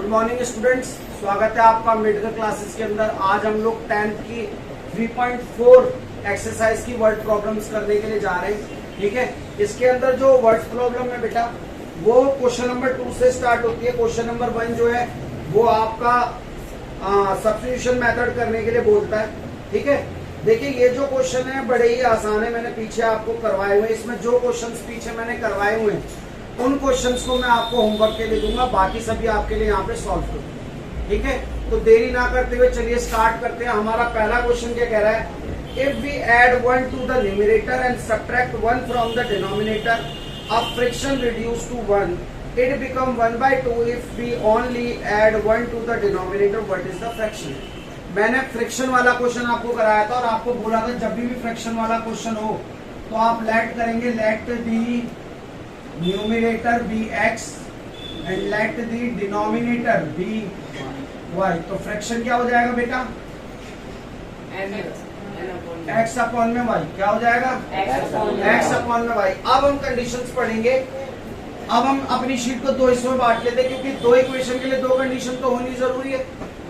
Good morning students, स्वागत है आपका मेडिकल क्लासेस के अंदर। आज हम लोग 10th की 3.4 एक्सरसाइज की वर्ड प्रॉब्लम्स करने के लिए जा रहे हैं। ठीक है, इसके अंदर जो वर्ड प्रॉब्लम है बेटा वो क्वेश्चन नंबर 2 से स्टार्ट होती है। क्वेश्चन नंबर 1 जो है वो आपका सब्स्टिट्यूशन मेथड करने के लिए बोलता है। ठीक है, देखिए ये जो क्वेश्चन है बड़े ही आसान है, मैंने पीछे आपको करवाए हुए। इसमें जो क्वेश्चंस पीछे मैंने करवाए हुए हैं उन क्वेश्चंस को मैं आपको होमवर्क के लिए दूंगा, बाकी सभी आपके लिए यहाँ पे सॉल्व करूंगा। ठीक है, तो देरी ना करते हुए चलिए स्टार्ट करते हैं। हमारा पहला क्वेश्चन क्या कह रहा है, if we add 1 to the numerator and subtract 1 from the denominator, a fraction reduce to 1, it become 1/2 if we only add 1 to the denominator, what is the fraction. मैंने फ्रैक्शन वाला क्वेश्चन आपको कराया था और आपको बोला था जब भी फ्रैक्शन वाला क्वेश्चन हो तो आप लेट करेंगे, let the numerator be x and let the denominator be y. तो फ्रैक्शन क्या हो जाएगा बेटा, एक्स अपॉन में वाई। क्या हो जाएगा, एक्स अपॉन में वाई। अब हम कंडीशंस पढ़ेंगे। अब हम अपनी शीट को दो हिस्सों में बांट लेते हैं क्योंकि दो इक्वेशन के लिए दो कंडीशन तो होनी जरूरी है।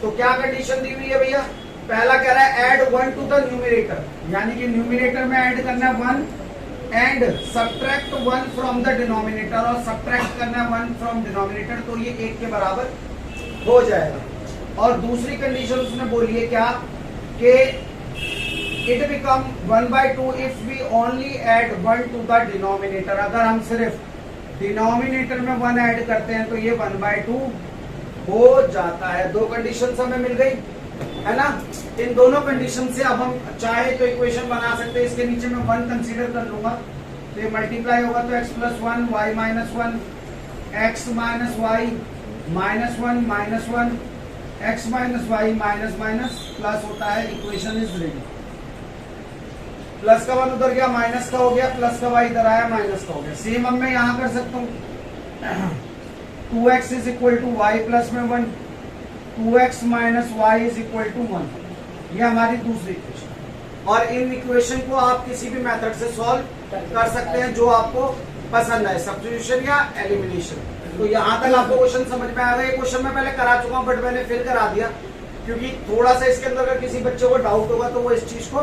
तो क्या कंडीशन दी हुई है भैया, पहला कह रहा है ऐड 1 टू द न्यूमरेटर, यानी कि न्यूमरेटर में ऐड करना है 1 and subtract 1 from the denominator, और सब्ट्रैक्ट करना है 1 फ्रॉम डिनोमिनेटर, तो ये 1 के बराबर हो जाएगा। और दूसरी कंडीशन उसने बोली है क्या कि it become 1/2 if we only add 1 to the denominator. अगर हम सिर्फ डिनोमिनेटर में 1 ऐड करते हैं तो ये 1/2 हो जाता है। दो कंडीशन हमें मिल गई है ना। इन दोनों कंडीशन से अब हम चाहे तो इक्वेशन बना सकते हैं। इसके नीचे मैं 1 कंसीडर कर लूंगा तो ये मल्टीप्लाई होगा तो x + 1 y - 1 x - y -1 x - y plus होता है, इक्वेशन इज रेडी। प्लस का 1 उधर गया, माइनस का हो गया, प्लस का y इधर आया, माइनस का हो गया। सेम अब मैं यहां कर सकता हूं 2x = y + में 1, 2x - y = 1। ये हमारी दूसरी इक्वेशन। और इन इक्वेशन को आप किसी भी मेथड से सॉल्व कर सकते हैं जो आपको पसंद है, सब्स्टिट्यूशन या एलिमिनेशन। तो यहाँ तक आपको क्वेश्चन समझ में आएगा। ये क्वेश्चन मैं पहले करा चुका हूँ बट मैंने फिर करा दिया क्योंकि थोड़ा सा इसके अंदर अगर किसी बच्चे को डाउट होगा तो वो इस चीज को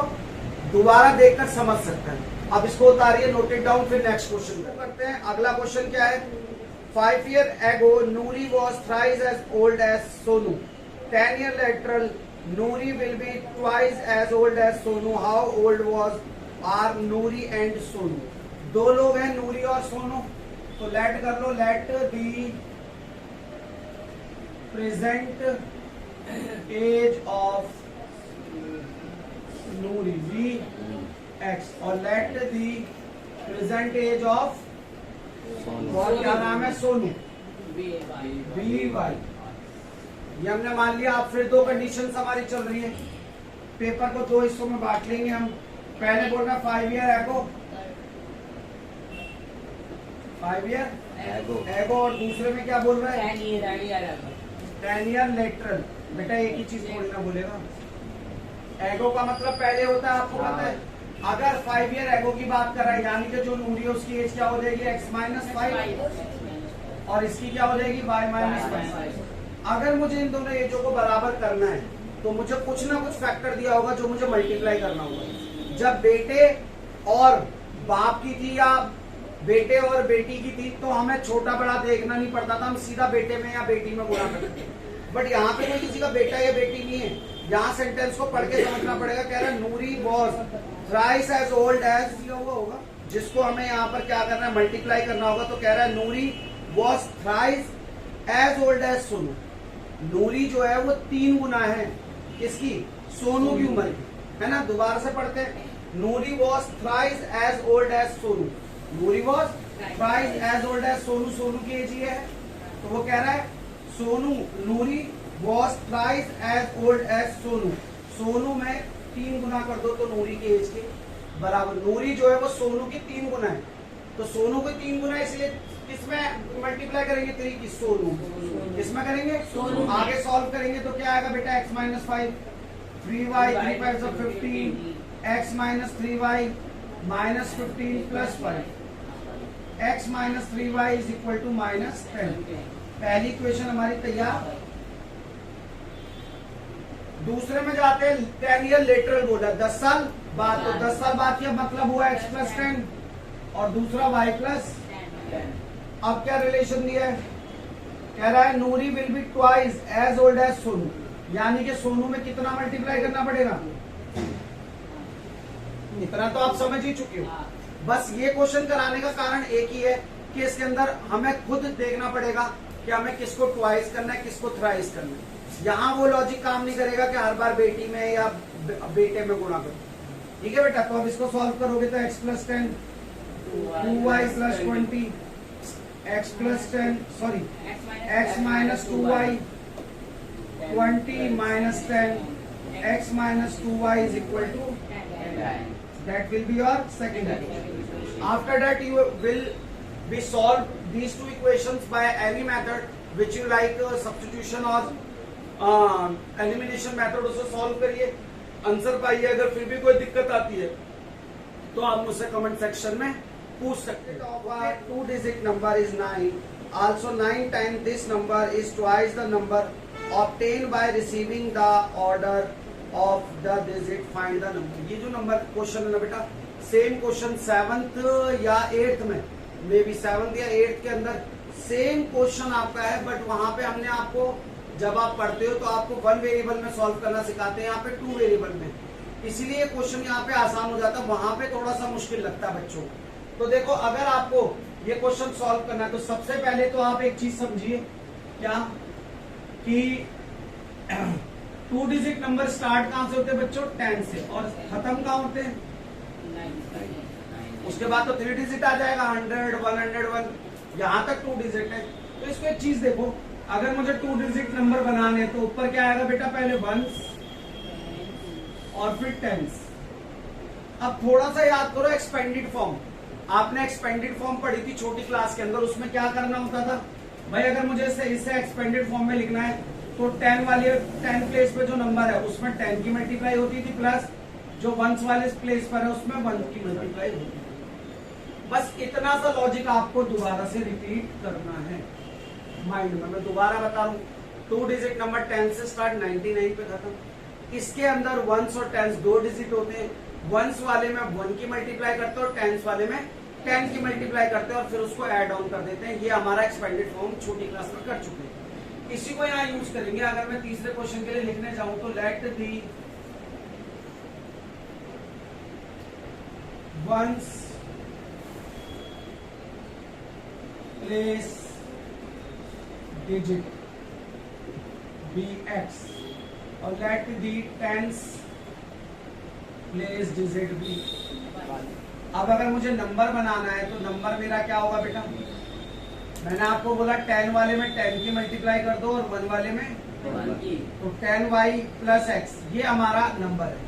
दोबारा देखकर समझ सकता है। अब इसको उतारिए, नोट इट डाउन, फिर नेक्स्ट क्वेश्चन करते हैं। अगला क्वेश्चन क्या है, 5 years ago Noori was thrice as old as Sonu. 10 years later Noori will be twice as old as Sonu. How old are Noori and Sonu? दो लोग हैं नूरी और सोनू, तो लेट कर लो, let the present age of Noori be x और let the present age of और क्या नाम है, सोनू बी वाई। ये हमने मान लिया। अब फिर दो कंडीशंस हमारी चल रही है। पेपर को दो हिस्सों में बांट लेंगे हम। पहले बोल रहा 5 years ago, 5 years ago, और दूसरे में क्या बोल रहा है 10 years later। बेटा एक ही चीज थोड़ी ना बोलेगा। एगो का मतलब पहले होता है, आपको पता है। अगर 5 years ago की बात कर रहा है यानी कि जो नूरी है उसकी एज क्या हो जाएगी, x - 5 और इसकी क्या हो जाएगी, y - 5। अगर मुझे इन दोनों एजों को बराबर करना है तो मुझे कुछ ना कुछ फैक्टर दिया होगा जो मुझे मल्टीप्लाई करना होगा। जब बेटे और बाप की थी या बेटे और बेटी की थी तो हमें छोटा बड़ा देखना नहीं पड़ता था, हम सीधा बेटे में या बेटी में गुणा करते थे। बट यहाँ पे कोई किसी का बेटा या बेटी नहीं है, यहाँ सेंटेंस को पढ़ के समझना पड़ेगा। कह रहा है Noori was thrice as old as, दिया हुआ होगा जिसको हमें यहाँ पर क्या करना है, मल्टीप्लाई करना होगा। तो कह रहा है Noori was thrice as old as Sonu. Noori जो है वो 3 गुना है किसकी, सोनू की उम्र की, है ना। दोबारा से पढ़ते हैं, Noori was thrice as old as Sonu. Noori was thrice as old as Sonu, Sonu की एज ये है। तो वो कह रहा है Sonu, Noori was thrice as old as Sonu. Sonu में 3 गुना कर दो तो नूरी की एज के बराबर। नूरी जो है वो सोनू की 3 गुना है, तो सोनू की 3 गुना, इसलिए किसमें मल्टीप्लाई करेंगे, 3 की सोनू, किसमें करेंगे, सोनू। आगे सॉल्व करेंगे तो क्या आएगा बेटा, x - 5 3y 3 5 15 x - 3y -15 + 5 x - 3y = -10। पहली इक्वेशन हमारी तैयार। दूसरे में जाते हैं, 10 ईयर लेटरल बोला, 10 साल बाद, तो 10 साल बाद क्या मतलब हुआ, x प्लस 10 और दूसरा y प्लस 10। अब क्या रिलेशन दिया है, कह रहा है Noori will be twice as old as Sonu, यानी कि सोनू में कितना मल्टीप्लाई करना पड़ेगा, इतना तो आप समझ ही चुके हो। बस ये क्वेश्चन कराने का कारण एक ही है कि इसके अंदर हमें खुद देखना पड़ेगा कि हमें किसको ट्वाइस करना है, किसको थ्राइस करना है। यहाँ वो लॉजिक काम नहीं करेगा कि हर बार बेटी में या बेटे में गुणा करो। ठीक है बेटा, तो अब इसको सॉल्व करोगे तो x plus 10 2y plus 20 x plus 10 sorry x minus 2y 20 minus 10 x minus 2y is equal to, that will be your second equation. After that you will be solve these two equations by any method which you like, substitution or elimination method, उसे solve करिए, answer पाइए। अगर फिर भी कोई दिक्कत आती है तो आप मुझसे कमेंट सेक्शन में पूछ सकते हैं। 2 digit number is 9, also 9 times this number is twice the number obtained by receiving the order of the digit, find the number। ये जो नंबर क्वेश्चन है ना बेटा, सेम क्वेश्चन 7th या 8th में, मे बी 7th या 8th के अंदर सेम क्वेश्चन आपका है, बट वहां पे हमने आपको, जब आप पढ़ते हो तो आपको 1 वेरिएबल में सॉल्व करना सिखाते हैं, यहाँ पे 2 वेरिएबल में, इसीलिए क्वेश्चन यहाँ पे आसान हो जाता है, वहां पे थोड़ा सा मुश्किल लगता है बच्चों को। तो देखो, अगर आपको ये क्वेश्चन सॉल्व करना है तो सबसे पहले तो आप एक चीज समझिए, क्या कि 2 डिजिट नंबर स्टार्ट कहां से होते हैं बच्चों, 10 से, और खत्म कहां होते हैं, 9। उसके बाद तो 3 डिजिट आ जाएगा, 100 101, यहां तक 2 डिजिट है। तो इसको एक चीज देखो, अगर मुझे 2 डिजिट नंबर बनाने हैं तो ऊपर क्या आएगा बेटा, पहले 1s और फिर 10s। अब थोड़ा सा याद करो एक्सपेंडेड फॉर्म, आपने एक्सपेंडेड फॉर्म पढ़ी थी छोटी क्लास के अंदर, उसमें क्या करना होता था भाई, अगर मुझे इसे एक्सपेंडेड फॉर्म में लिखना है तो 10 प्लेस पे जो नंबर है उसमें 10 की मल्टीप्लाई होती थी, प्लस जो 1s वाले प्लेस पर है उसमें 1 की मल्टीप्लाई होती थी। बस इतना सा लॉजिक आपको दोबारा से रिपीट करना है माइंड में। मैं दोबारा बता रहा हूँ, 2 डिजिट नंबर 10 से स्टार्ट 99 पे खत्म। इसके अंदर 1s और 10s 2 डिजिट होते हैं, 1s वाले में 1 की मल्टीप्लाई करते हैं और 10s वाले में 10 की मल्टीप्लाई करते हैं और फिर उसको ऐड ऑन कर देते हैं। ये हमारा एक्सपेंडेड फॉर्म छोटी क्लास में कर चुके हैं, इसी को यहाँ यूज करेंगे। अगर मैं तीसरे क्वेश्चन के लिए लिखने जाऊं तो let the 1s place digit be x और let the 10s place digit be. अब अगर मुझे नंबर बनाना है तो नंबर मेरा क्या होगा बेटा, मैंने आपको बोला 10 वाले में 10 की मल्टीप्लाई कर दो और 1 वाले में 1 की, तो 10y प्लस x, ये हमारा नंबर है,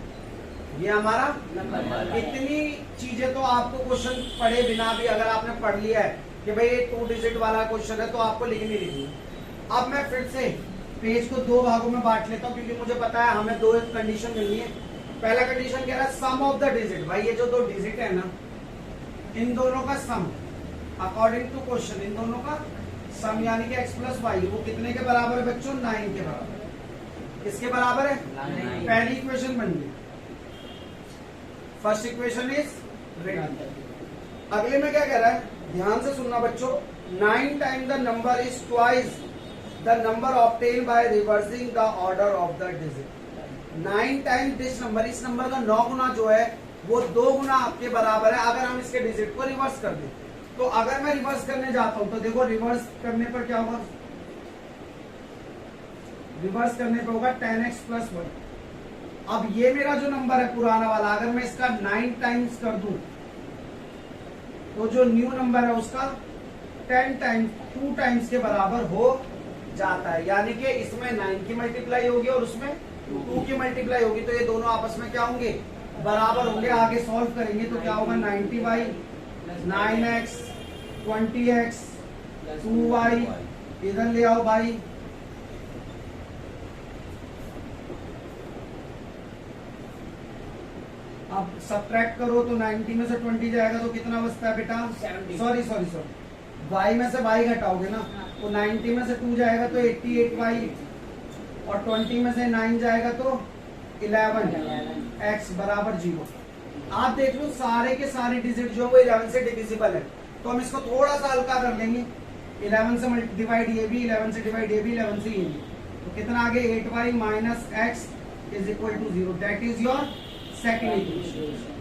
ये हमारा नंबर। इतनी चीजें तो आपको क्वेश्चन पढ़े बिना भी, अगर आपने पढ़ लिया है कि भाई ये 2 डिजिट वाला क्वेश्चन है, तो आपको लिखनी लिखनी। अब मैं फिर से पेज को 2 भागों में बांट लेता हूँ, क्योंकि मुझे पता है हमें 2 कंडीशन मिलनी है। पहला कंडीशन कह रहा है सम ऑफ द डिजिट, भाई ये जो 2 डिजिट है ना, इन दोनों का सम अकॉर्डिंग टू क्वेश्चन, इन दोनों का सम यानी कि x प्लस वाई, वो कितने के बराबर है बच्चों, 9 के बराबर। किसके बराबर है, पहली इक्वेशन बन गई, फर्स्ट इक्वेशन इज रेडी। अगले में क्या कह रहा है, ध्यान से सुनना बच्चों, 9 time the number is twice the number obtain by reversing the order of the digit. 9 time this number, इस नंबर का 9 गुना जो है वो 2 गुना आपके बराबर है अगर हम इसके डिजिट को रिवर्स कर दें। तो अगर मैं रिवर्स करने जाता हूं तो देखो, रिवर्स करने पर क्या होगा, रिवर्स करने पर होगा 10x प्लस 1। अब ये मेरा जो नंबर है पुराना वाला, अगर मैं इसका 9 टाइम्स कर दूं तो जो न्यू नंबर है उसका 10 टाइम्स 2 टाइम्स के बराबर हो जाता है, यानी कि इसमें 9 की मल्टीप्लाई होगी और उसमें 2 की मल्टीप्लाई होगी, तो ये दोनों आपस में क्या होंगे, बराबर होंगे। आगे सॉल्व करेंगे तो क्या होगा, 90y 9x 20x 2y, इधर ले आओ भाई, अब सब्ट्रैक्ट करो तो 90 में से 20 जाएगा तो कितना बचता है बेटा, सॉरी y में से y घटाओगे ना, तो 90 में से 2 जाएगा तो 88y, और 20 में से 9 जाएगा तो 11 x बराबर 0। आप देख लो सारे के सारे डिजिट जो है वो 11 से डिविजिबल है, तो हम इसको थोड़ा सा हल्का कर लेंगे। 11 से डिवाइड ये भी, 11 से डिवाइड ये भी, 11 से ये भी, तो कितना आगे 8y minus x is equal to 0। That is your second equation.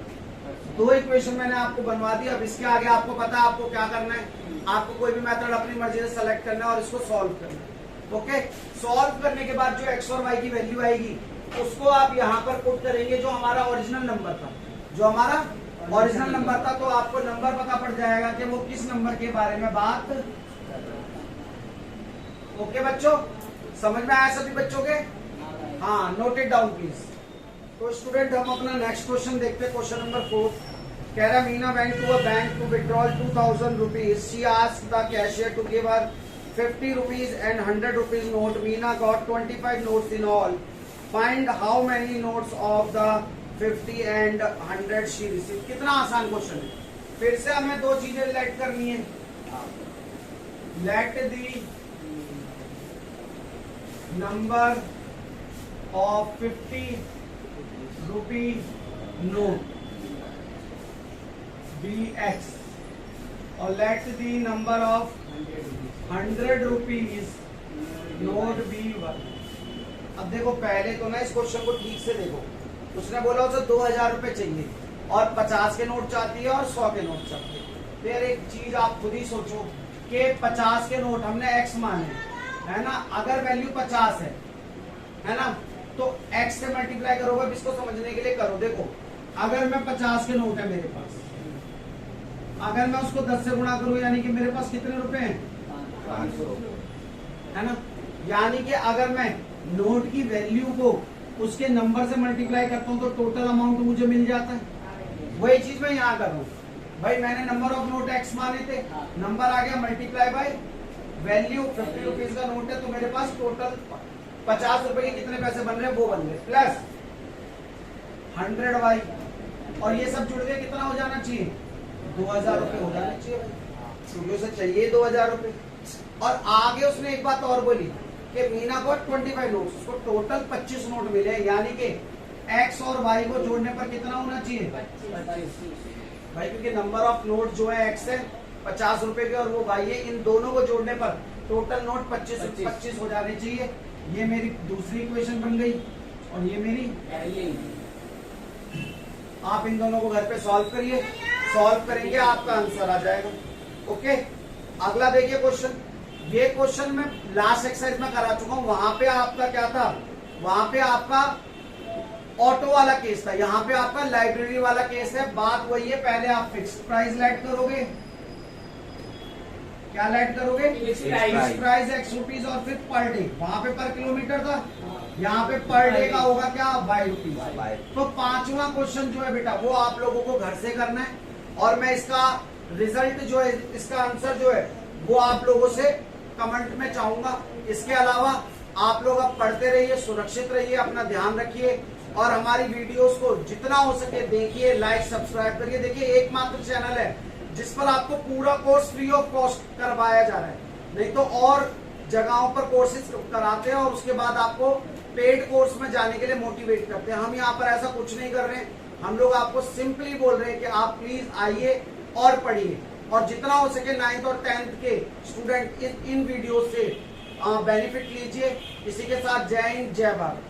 2 equation मैंने आपको बनवा दी। अब इसके आगे आपको पता है आपको क्या करना है, आपको कोई भी मेथड अपनी मर्जी से सेलेक्ट करना है और इसको सॉल्व करना है। ओके, सॉल्व करने के बाद जो x और y की वैल्यू आएगी उसको आप यहाँ पर पुट करेंगे जो हमारा ओरिजिनल नंबर था, जो हमारा ओरिजिनल नंबर था। तो आपको नंबर पता पड़ जाएगा कि वो किस नंबर के बारे में बात। ओके बच्चों, समझ में आया सभी बच्चों के? हाँ, नोट इट डाउन प्लीज। तो स्टूडेंट हम अपना नेक्स्ट क्वेश्चन देखते हैं। क्वेश्चन नंबर 4 कह रहा Meena went to a bank to withdraw 2000 rupees. She asked the cashier to give her 50 rupees and 100 rupees note. Meena got 25 notes in all. Find how many notes of the 50 and 100 she receive. कितना आसान question है। फिर से हमें 2 चीजें let करनी है। Let the number of 50 rupee note be x और let the number of 100 rupees note be 1। अब देखो पहले तो ना इस क्वेश्चन को ठीक से देखो। उसने बोला उसे 2000 रुपए चाहिए और 50 के नोट चाहती है और 100 के नोट चाहती है। फिर एक चीज आप खुद ही सोचो कि 50 के नोट हमने x माने है ना, अगर वैल्यू 50 है ना, तो x से मल्टीप्लाई करोगे। अब इसको समझने के लिए करो, देखो अगर मैं 50 के नोट है मेरे पास, अगर मैं उसको 10 से गुणा करूं यानी कि मेरे पास कितने रुपए हैं? 500 है ना। यानी कि अगर मैं नोट की वैल्यू को उसके नंबर से मल्टीप्लाई करता हूं तो टोटल अमाउंट मुझे मिल जाता है। वही चीज मैं यहाँ कर रहा हूँ भाई। मैंने नंबर ऑफ नोट x माने थे, नंबर आ गया मल्टीप्लाई बाय वैल्यू। 50 रुपीज का नोट है तो मेरे पास टोटल 50 रुपए के कितने पैसे बन रहे हैं वो बन रहे, प्लस 100y और ये सब जुड़ गए। कितना हो जाना चाहिए? 2000 रुपए हो जाना चाहिए भाई। शुरू से चाहिए 2000 रुपए। और आगे उसने एक बात और बोली कि मीना को 25 नोट, उसको टोटल 25 नोट मिले। यानी कि x और y को जोड़ने पर कितना होना चाहिए? 25 भाई, क्योंकि नंबर ऑफ नोट जो है x है 50 रुपए के और वो y है। इन दोनों को जोड़ने पर टोटल नोट 25 हो जाने चाहिए। ये मेरी दूसरी इक्वेशन बन गई और ये मेरी। आप इन दोनों को घर पे सॉल्व करिए, सॉल्व करेंगे आपका आंसर आ जाएगा। ओके, अगला देखिए क्वेश्चन। ये क्वेश्चन मैं लास्ट एक्सरसाइज में करा चुका हूं। वहां पे आपका क्या था? वहां पे आपका ऑटो वाला केस था, यहाँ पे आपका लाइब्रेरी वाला केस है। बात वही है, पहले आप फिक्स्ड प्राइस लेट करोगे। क्या लेट करोगे? फिक्स्ड प्राइस x रुपीज और फिर पर डे। वहां पे पर किलोमीटर था, यहाँ पे पर डे का होगा क्या? y rupees. तो 5वां क्वेश्चन जो है बेटा वो आप लोगों को घर से करना है और मैं इसका रिजल्ट जो है, इसका आंसर जो है वो आप लोगों से कमेंट में चाहूंगा। इसके अलावा आप लोग अब पढ़ते रहिए, सुरक्षित रहिए, अपना ध्यान रखिए और हमारी वीडियोस को जितना हो सके देखिए, लाइक सब्सक्राइब करिए। देखिए एकमात्र चैनल है जिस पर आपको पूरा कोर्स फ्री ऑफ कॉस्ट करवाया जा रहा है, नहीं तो और जगहों पर कोर्सेज कराते हैं और उसके बाद आपको पेड कोर्स में जाने के लिए मोटिवेट करते हैं। हम यहाँ पर ऐसा कुछ नहीं कर रहे हैं। हम लोग आपको सिंपली बोल रहे हैं कि आप प्लीज आइए और पढ़िए और जितना हो सके 9th और 10th के स्टूडेंट इन वीडियो से बेनिफिट लीजिए। इसी के साथ जय हिंद, जय भारत।